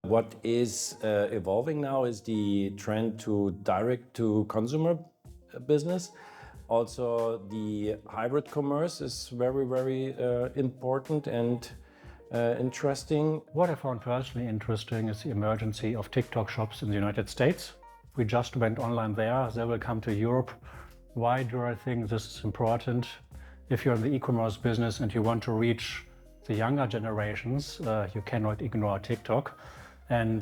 What is evolving now is the trend to direct-to-consumer business. Also, the hybrid commerce is very, very important and interesting. What I found personally interesting is the emergence of TikTok shops in the United States. We just went online there. They will come to Europe. Why do I think this is important? If you're in the e-commerce business and you want to reach the younger generations, you cannot ignore TikTok. And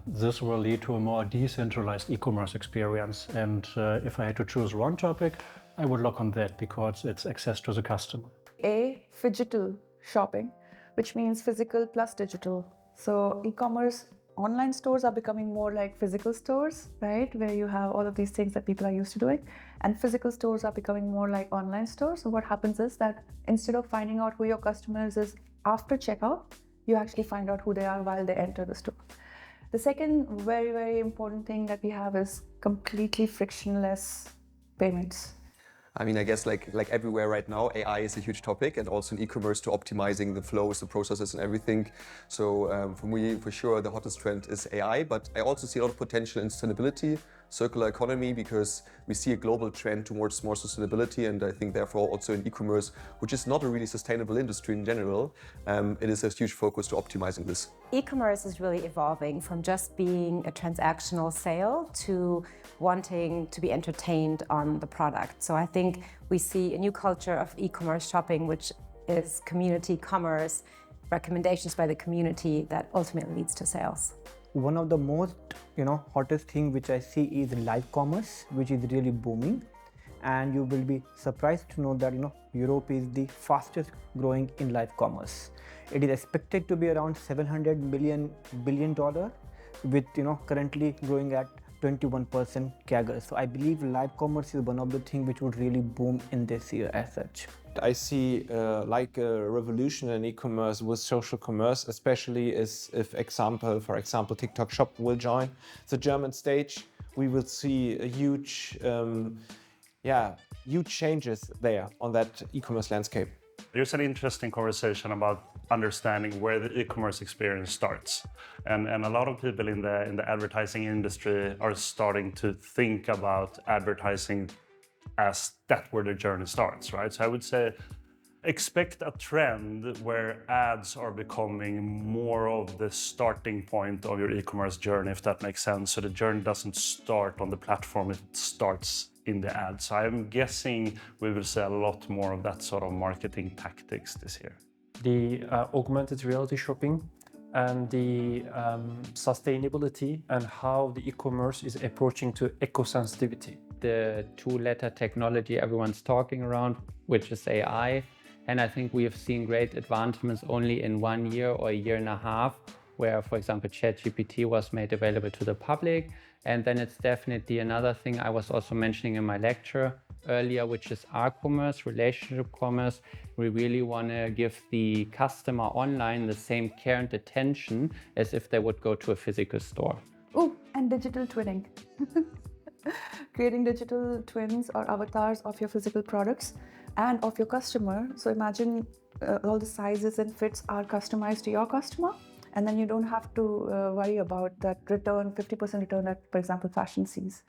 this will lead to a more decentralized e-commerce experience. And if I had to choose one topic, I would look on that because it's access to the customer. Phygital shopping, which means physical plus digital. So e-commerce online stores are becoming more like physical stores, right? Where you have all of these things that people are used to doing. And physical stores are becoming more like online stores. So what happens is that instead of finding out who your customers is after checkout, you actually find out who they are while they enter the store. The second very, very important thing that we have is completely frictionless payments. I mean, I guess like everywhere right now, AI is a huge topic, and also in e-commerce to optimizing the flows, the processes and everything. So for me, for sure, the hottest trend is AI, but I also see a lot of potential in sustainability, circular economy, because we see a global trend towards more sustainability. And I think therefore also in e-commerce, which is not a really sustainable industry in general, it is a huge focus to optimizing this. E-commerce is really evolving from just being a transactional sale to wanting to be entertained on the product. So I think we see a new culture of e-commerce shopping, which is community commerce, recommendations by the community that ultimately leads to sales. One of the most, hottest thing which I see is live commerce, which is really booming. And you will be surprised to know that, Europe is the fastest growing in live commerce. It is expected to be around $700 billion, with, currently growing at 21% CAGR. So I believe live commerce is one of the things which would really boom in this year as such. I see like a revolution in e-commerce with social commerce, especially for example, TikTok Shop will join the German stage. We will see a huge changes there on that e-commerce landscape. There's an interesting conversation about understanding where the e-commerce experience starts. And a lot of people in the advertising industry are starting to think about advertising as that where the journey starts, right? So I would say expect a trend where ads are becoming more of the starting point of your e-commerce journey, if that makes sense. So the journey doesn't start on the platform, it starts in the ads. So I'm guessing we will see a lot more of that sort of marketing tactics this year. The augmented reality shopping and the sustainability and how the e-commerce is approaching to eco-sensitivity. The two-letter technology everyone's talking around, which is AI. And I think we have seen great advancements only in 1 year or a year and a half, where, for example, ChatGPT was made available to the public. And then it's definitely another thing I was also mentioning in my lecture earlier, which is R-commerce, relationship commerce. We really want to give the customer online the same care and attention as if they would go to a physical store. Oh, and digital twinning. Creating digital twins or avatars of your physical products and of your customer. So imagine all the sizes and fits are customized to your customer. And then you don't have to worry about that return, 50% return that, for example, fashion sees.